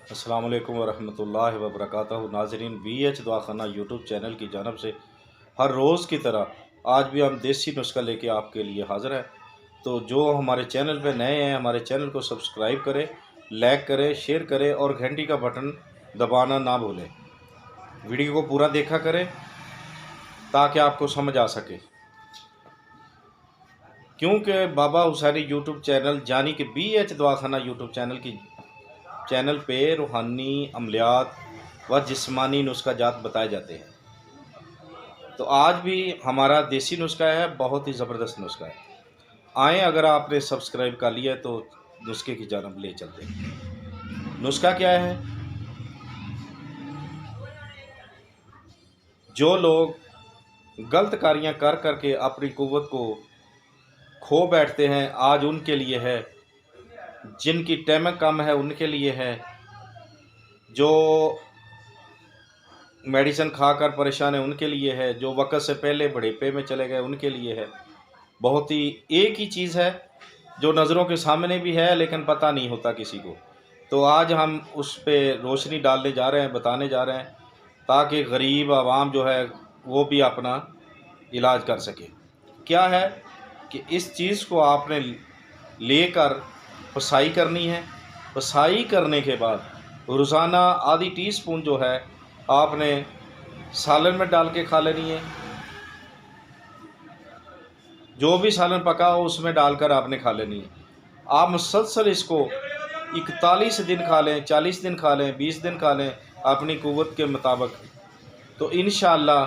अस्सलाम वालेकुम वरहमतुल्लाहि वबरकातुहू। नाज़रीन, VH दवाखाना यूट्यूब चैनल की जानब से हर रोज़ की तरह आज भी हम देसी नुस्खा लेके आपके लिए हाज़िर है। तो जो हमारे चैनल पे नए हैं, हमारे चैनल को सब्सक्राइब करें, लाइक करें, शेयर करें और घंटी का बटन दबाना ना भूलें। वीडियो को पूरा देखा करें ताकि आपको समझ आ सके, क्योंकि बाबा हुसैनी यूट्यूब चैनल यानी कि BH दवाखाना यूट्यूब चैनल पे रूहानी अमलियात व जिस्मानी नुस्खा जात बताए जाते हैं। तो आज भी हमारा देसी नुस्खा है, बहुत ही ज़बरदस्त नुस्खा है। आएँ, अगर आपने सब्सक्राइब कर लिया है तो नुस्खे की जानब ले चलते हैं। नुस्खा क्या है? जो लोग गलत कारियाँ कर करके अपनी कुव्वत को खो बैठते हैं, आज उनके लिए है। जिनकी टैमक कम है उनके लिए है। जो मेडिसिन खाकर परेशान है उनके लिए है। जो वक़्त से पहले बुढ़ापे में चले गए उनके लिए है। बहुत ही एक ही चीज़ है जो नज़रों के सामने भी है लेकिन पता नहीं होता किसी को। तो आज हम उस पे रोशनी डालने जा रहे हैं, बताने जा रहे हैं, ताकि गरीब आवाम जो है वो भी अपना इलाज कर सके। क्या है कि इस चीज़ को आपने लेकर पसाई करनी है। पसाई करने के बाद रोज़ाना आधी टीस्पून जो है आपने सालन में डाल के खा लेनी है। जो भी सालन पका हो उसमें डालकर आपने खा लेनी है। आप मुसलसल इसको 41 दिन खा लें, 40 दिन खा लें, 20 दिन खा लें अपनी कुव्वत के मुताबिक। तो इंशाअल्लाह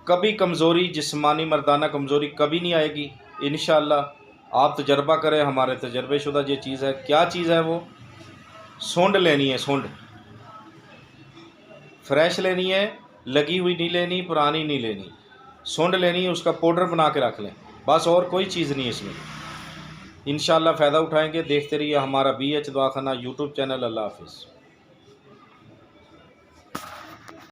कभी कमज़ोरी, जिस्मानी मर्दाना कमज़ोरी कभी नहीं आएगी इंशाअल्लाह। आप तजर्बा करें, हमारे तजर्बेशुदा ये चीज़ है। क्या चीज़ है वो? सूंड लेनी है। सूंड फ्रेश लेनी है, लगी हुई नहीं लेनी, पुरानी नहीं लेनी। सूंड लेनी है, उसका पाउडर बना के रख लें, बस। और कोई चीज़ नहीं है इसमें। इंशाअल्लाह फ़ायदा उठाएंगे। देखते रहिए हमारा BH दवाखाना यूट्यूब चैनल। अल्लाह हाफ़िज़।